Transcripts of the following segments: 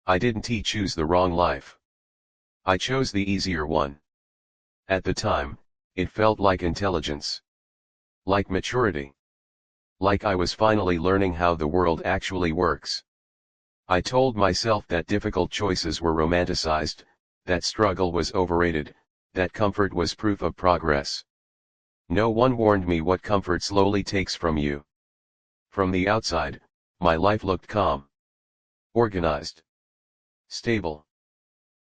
I didn't choose the wrong life. I chose the easier one. At the time, it felt like intelligence. Like maturity. Like I was finally learning how the world actually works. I told myself that difficult choices were romanticized, that struggle was overrated, that comfort was proof of progress. No one warned me what comfort slowly takes from you. From the outside, my life looked calm. Organized. Stable.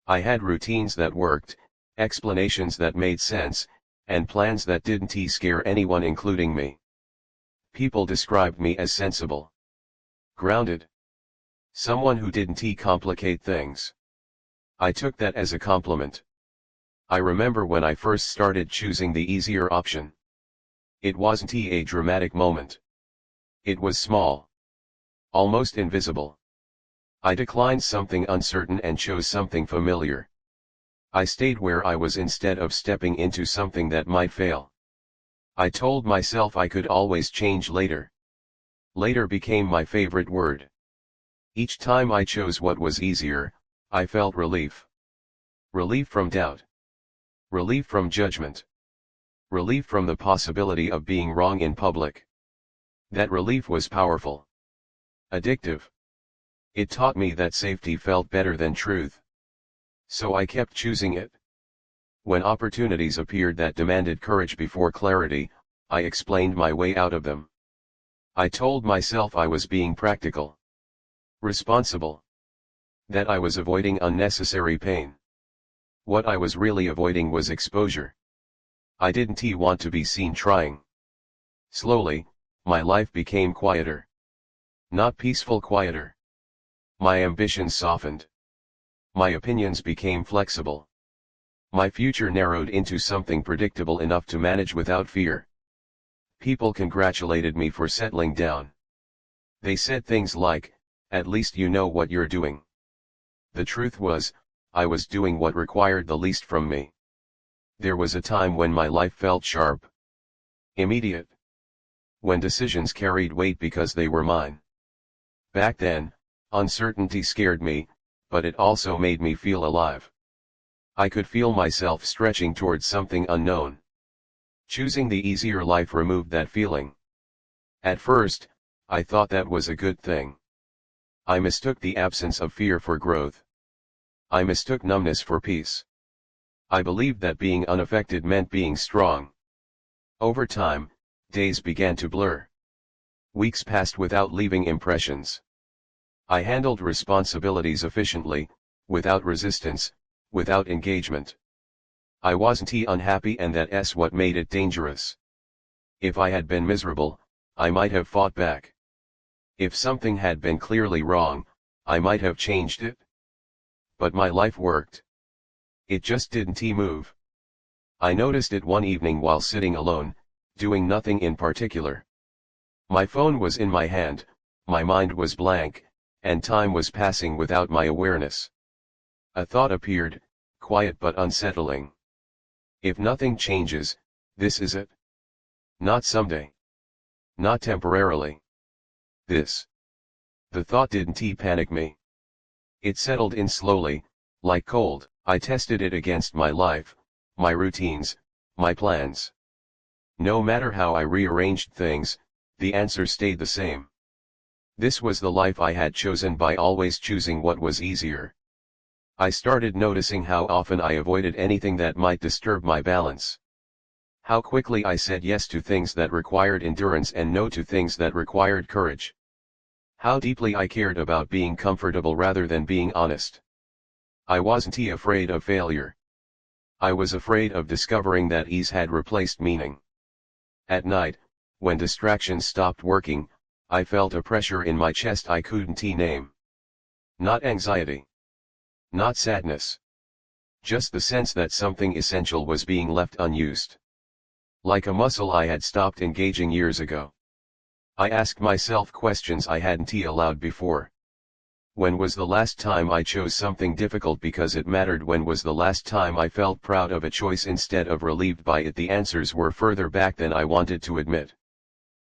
I had routines that worked, explanations that made sense, and plans that didn't scare anyone including me. People described me as sensible. Grounded. Someone who didn't complicate things. I took that as a compliment. I remember when I first started choosing the easier option. It wasn't a dramatic moment. It was small. Almost invisible. I declined something uncertain and chose something familiar. I stayed where I was instead of stepping into something that might fail. I told myself I could always change later. Later became my favorite word. Each time I chose what was easier, I felt relief. Relief from doubt. Relief from judgment. Relief from the possibility of being wrong in public. That relief was powerful. Addictive. It taught me that safety felt better than truth. So I kept choosing it. When opportunities appeared that demanded courage before clarity, I explained my way out of them. I told myself I was being practical. Responsible. That I was avoiding unnecessary pain. What I was really avoiding was exposure. I didn't want to be seen trying. Slowly, my life became quieter. Not peaceful quieter. My ambitions softened. My opinions became flexible. My future narrowed into something predictable enough to manage without fear. People congratulated me for settling down. They said things like, "At least you know what you're doing." The truth was, I was doing what required the least from me. There was a time when my life felt sharp. Immediate. When decisions carried weight because they were mine. Back then, uncertainty scared me, but it also made me feel alive. I could feel myself stretching towards something unknown. Choosing the easier life removed that feeling. At first, I thought that was a good thing. I mistook the absence of fear for growth. I mistook numbness for peace. I believed that being unaffected meant being strong. Over time, days began to blur. Weeks passed without leaving impressions. I handled responsibilities efficiently, without resistance, without engagement. I wasn't unhappy, and that's what made it dangerous. If I had been miserable, I might have fought back. If something had been clearly wrong, I might have changed it. But my life worked. It just didn't move. I noticed it one evening while sitting alone, doing nothing in particular. My phone was in my hand, my mind was blank, and time was passing without my awareness. A thought appeared, quiet but unsettling. If nothing changes, this is it. Not someday. Not temporarily. This. The thought didn't panic me. It settled in slowly, like cold. I tested it against my life, my routines, my plans. No matter how I rearranged things, the answer stayed the same. This was the life I had chosen by always choosing what was easier. I started noticing how often I avoided anything that might disturb my balance. How quickly I said yes to things that required endurance and no to things that required courage. How deeply I cared about being comfortable rather than being honest. I wasn't afraid of failure. I was afraid of discovering that ease had replaced meaning. At night, when distractions stopped working, I felt a pressure in my chest I couldn't name. Not anxiety. Not sadness. Just the sense that something essential was being left unused. Like a muscle I had stopped engaging years ago. I asked myself questions I hadn't allowed before. When was the last time I chose something difficult because it mattered? When was the last time I felt proud of a choice instead of relieved by it? The answers were further back than I wanted to admit.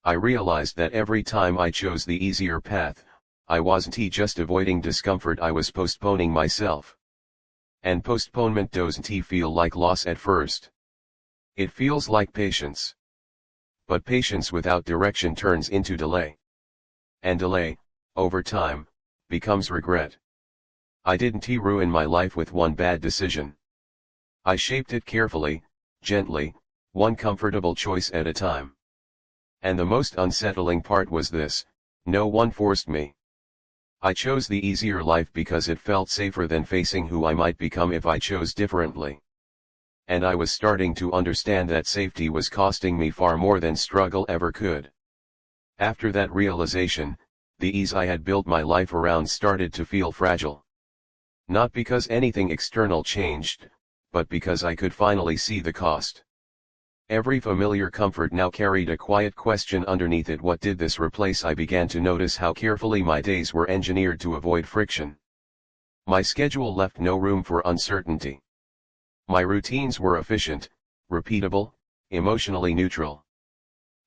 I realized that every time I chose the easier path, I wasn't just avoiding discomfort, I was postponing myself. And postponement doesn't feel like loss at first. It feels like patience. But patience without direction turns into delay. And delay, over time, becomes regret. I didn't ruin my life with one bad decision. I shaped it carefully, gently, one comfortable choice at a time. And the most unsettling part was this: no one forced me. I chose the easier life because it felt safer than facing who I might become if I chose differently. And I was starting to understand that safety was costing me far more than struggle ever could. After that realization, the ease I had built my life around started to feel fragile. Not because anything external changed, but because I could finally see the cost. Every familiar comfort now carried a quiet question underneath it: what did this replace? I began to notice how carefully my days were engineered to avoid friction. My schedule left no room for uncertainty. My routines were efficient, repeatable, emotionally neutral.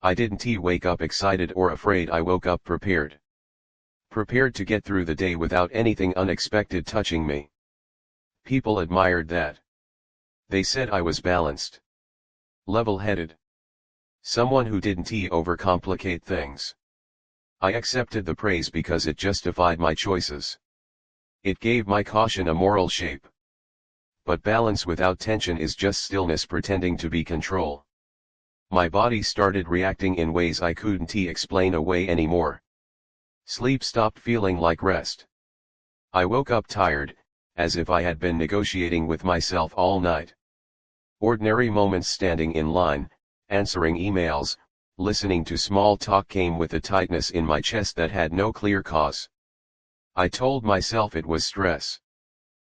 I didn't wake up excited or afraid, I woke up prepared. Prepared to get through the day without anything unexpected touching me. People admired that. They said I was balanced. Level-headed. Someone who didn't overcomplicate things. I accepted the praise because it justified my choices. It gave my caution a moral shape. But balance without tension is just stillness pretending to be control. My body started reacting in ways I couldn't explain away anymore. Sleep stopped feeling like rest. I woke up tired, as if I had been negotiating with myself all night. Ordinary moments, standing in line, answering emails, listening to small talk, came with a tightness in my chest that had no clear cause. I told myself it was stress.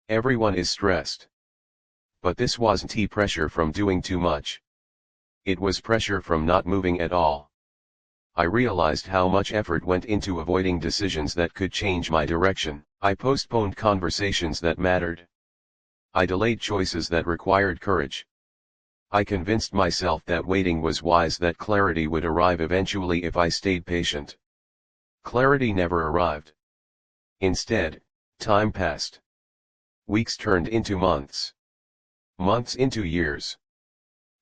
Everyone is stressed. But this wasn't pressure from doing too much. It was pressure from not moving at all. I realized how much effort went into avoiding decisions that could change my direction. I postponed conversations that mattered. I delayed choices that required courage. I convinced myself that waiting was wise, that clarity would arrive eventually if I stayed patient. Clarity never arrived. Instead, time passed. Weeks turned into months. Months into years.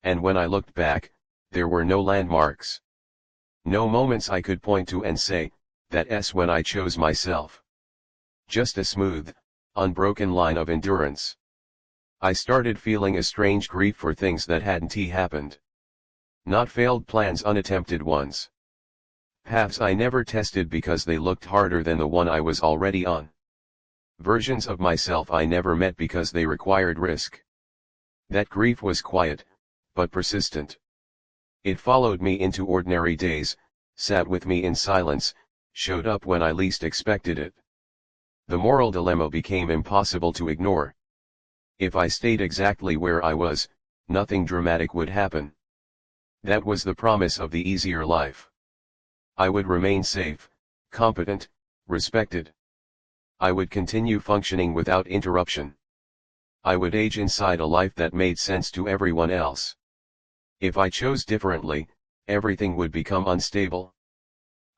And when I looked back, there were no landmarks. No moments I could point to and say, that's when I chose myself. Just a smooth, unbroken line of endurance. I started feeling a strange grief for things that hadn't happened. Not failed plans, unattempted ones. Paths I never tested because they looked harder than the one I was already on. Versions of myself I never met because they required risk. That grief was quiet, but persistent. It followed me into ordinary days, sat with me in silence, showed up when I least expected it. The moral dilemma became impossible to ignore. If I stayed exactly where I was, nothing dramatic would happen. That was the promise of the easier life. I would remain safe, competent, respected. I would continue functioning without interruption. I would age inside a life that made sense to everyone else. If I chose differently, everything would become unstable.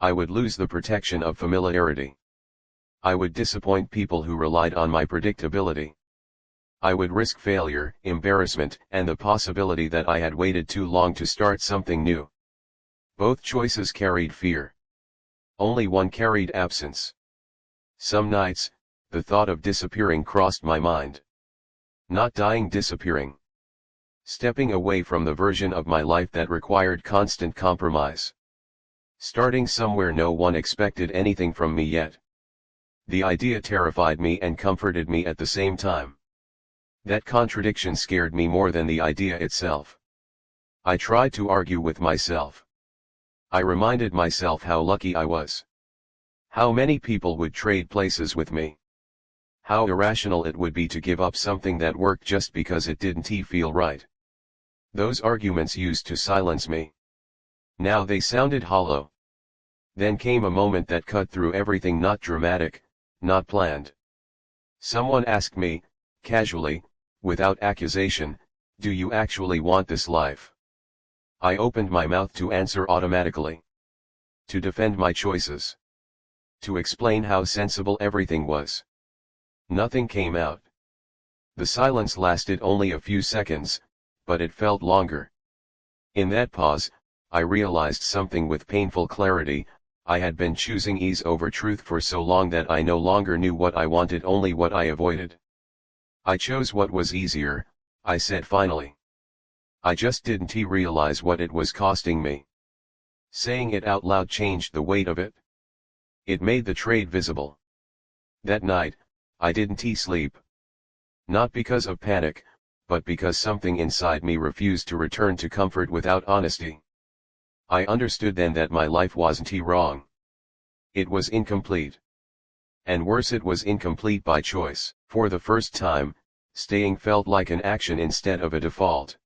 I would lose the protection of familiarity. I would disappoint people who relied on my predictability. I would risk failure, embarrassment, and the possibility that I had waited too long to start something new. Both choices carried fear. Only one carried absence. Some nights, the thought of disappearing crossed my mind. Not dying, disappearing. Stepping away from the version of my life that required constant compromise. Starting somewhere no one expected anything from me yet. The idea terrified me and comforted me at the same time. That contradiction scared me more than the idea itself. I tried to argue with myself. I reminded myself how lucky I was. How many people would trade places with me. How irrational it would be to give up something that worked just because it didn't feel right. Those arguments used to silence me. Now they sounded hollow. Then came a moment that cut through everything, not dramatic, not planned. Someone asked me, casually, without accusation, "Do you actually want this life?" I opened my mouth to answer automatically. To defend my choices. to explain how sensible everything was. Nothing came out. The silence lasted only a few seconds, but it felt longer. In that pause, I realized something with painful clarity. I had been choosing ease over truth for so long that I no longer knew what I wanted, only what I avoided. I chose what was easier, I said finally. I just didn't realize what it was costing me. Saying it out loud changed the weight of it. It made the trade visible. That night, I didn't sleep. Not because of panic, but because something inside me refused to return to comfort without honesty. I understood then that my life wasn't wrong. It was incomplete. And worse, it was incomplete by choice. For the first time, staying felt like an action instead of a default.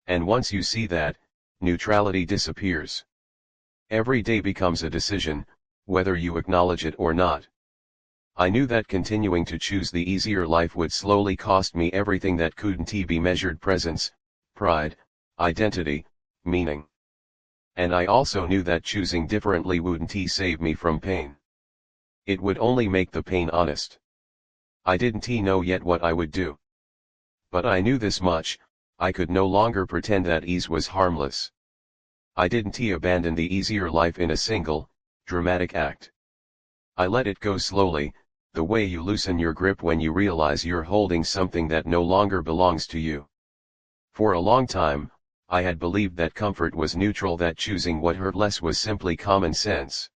And once you see that, neutrality disappears. Every day becomes a decision, whether you acknowledge it or not. I knew that continuing to choose the easier life would slowly cost me everything that couldn't be measured: presence, pride, identity, meaning. And I also knew that choosing differently wouldn't save me from pain. It would only make the pain honest. I didn't know yet what I would do. But I knew this much: I could no longer pretend that ease was harmless. I didn't abandon the easier life in a single, dramatic act. I let it go slowly, the way you loosen your grip when you realize you're holding something that no longer belongs to you. For a long time, I had believed that comfort was neutral, that choosing what hurt less was simply common sense.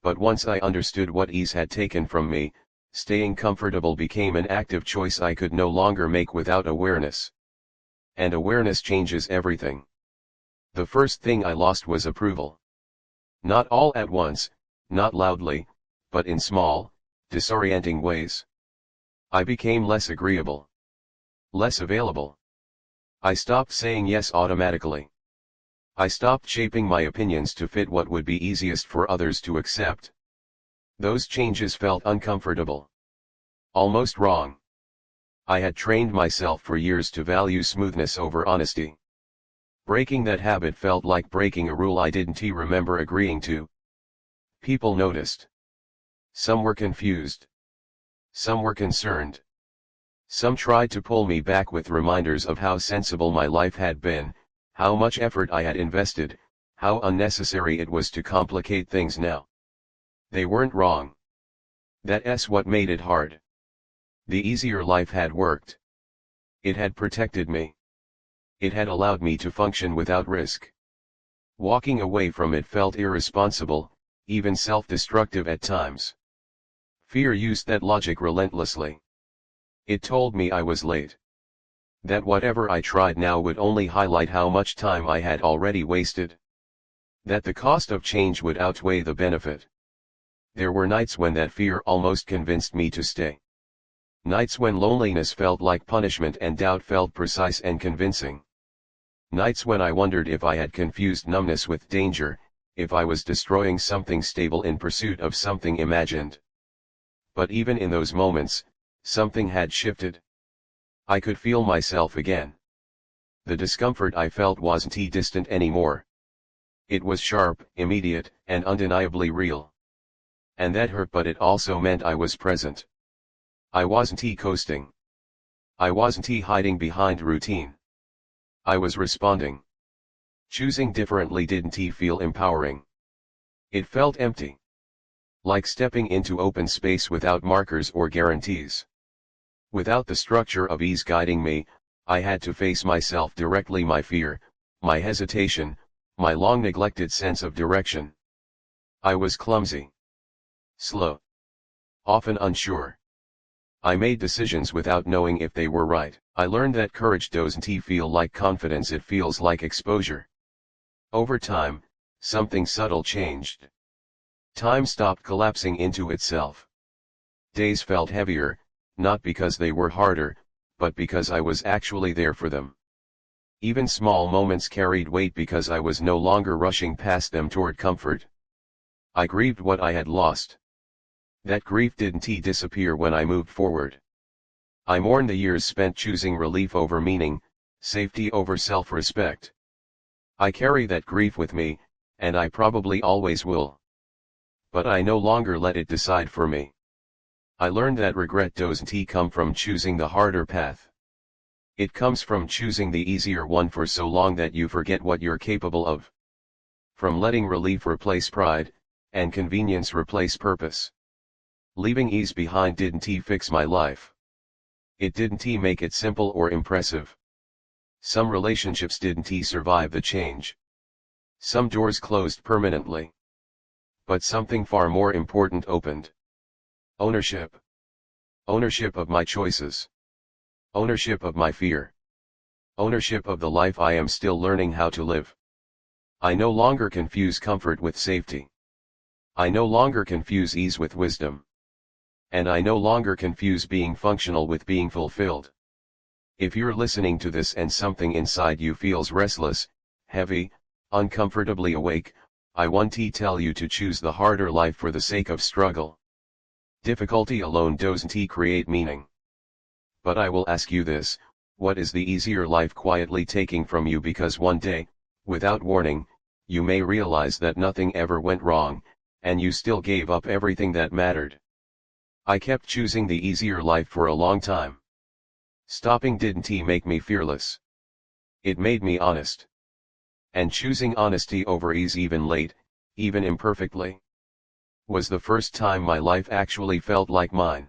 But once I understood what ease had taken from me, staying comfortable became an active choice I could no longer make without awareness. And awareness changes everything. The first thing I lost was approval. Not all at once, not loudly, but in small, disorienting ways. I became less agreeable. Less available. I stopped saying yes automatically. I stopped shaping my opinions to fit what would be easiest for others to accept. Those changes felt uncomfortable. Almost wrong. I had trained myself for years to value smoothness over honesty. Breaking that habit felt like breaking a rule I didn't remember agreeing to. People noticed. Some were confused. Some were concerned. Some tried to pull me back with reminders of how sensible my life had been, how much effort I had invested, how unnecessary it was to complicate things now. They weren't wrong. That's what made it hard. The easier life had worked. It had protected me. It had allowed me to function without risk. Walking away from it felt irresponsible, even self-destructive at times. Fear used that logic relentlessly. It told me I was late. That whatever I tried now would only highlight how much time I had already wasted. That the cost of change would outweigh the benefit. There were nights when that fear almost convinced me to stay. Nights when loneliness felt like punishment and doubt felt precise and convincing. Nights when I wondered if I had confused numbness with danger, if I was destroying something stable in pursuit of something imagined. But even in those moments, something had shifted. I could feel myself again. The discomfort I felt wasn't distant anymore. It was sharp, immediate, and undeniably real. And that hurt, but it also meant I was present. I wasn't coasting. I wasn't hiding behind routine. I was responding. Choosing differently didn't feel empowering. It felt empty. Like stepping into open space without markers or guarantees. Without the structure of ease guiding me, I had to face myself directly: my fear, my hesitation, my long neglected sense of direction. I was clumsy. Slow. Often unsure. I made decisions without knowing if they were right. I learned that courage doesn't feel like confidence, it feels like exposure. Over time, something subtle changed. Time stopped collapsing into itself. Days felt heavier, not because they were harder, but because I was actually there for them. Even small moments carried weight because I was no longer rushing past them toward comfort. I grieved what I had lost. That grief didn't disappear when I moved forward. I mourned the years spent choosing relief over meaning, safety over self-respect. I carry that grief with me, and I probably always will. But I no longer let it decide for me. I learned that regret doesn't come from choosing the harder path. It comes from choosing the easier one for so long that you forget what you're capable of. From letting relief replace pride, and convenience replace purpose. Leaving ease behind didn't fix my life. It didn't make it simple or impressive. Some relationships didn't survive the change. Some doors closed permanently. But something far more important opened. Ownership. Ownership of my choices. Ownership of my fear. Ownership of the life I am still learning how to live. I no longer confuse comfort with safety. I no longer confuse ease with wisdom. And I no longer confuse being functional with being fulfilled. If you're listening to this and something inside you feels restless, heavy, uncomfortably awake, I want to tell you to choose the harder life for the sake of struggle. Difficulty alone doesn't create meaning. But I will ask you this, what is the easier life quietly taking from you because one day, without warning, you may realize that nothing ever went wrong, and you still gave up everything that mattered. I kept choosing the easier life for a long time. Stopping didn't make me fearless. It made me honest. And choosing honesty over ease even late, even imperfectly, was the first time my life actually felt like mine.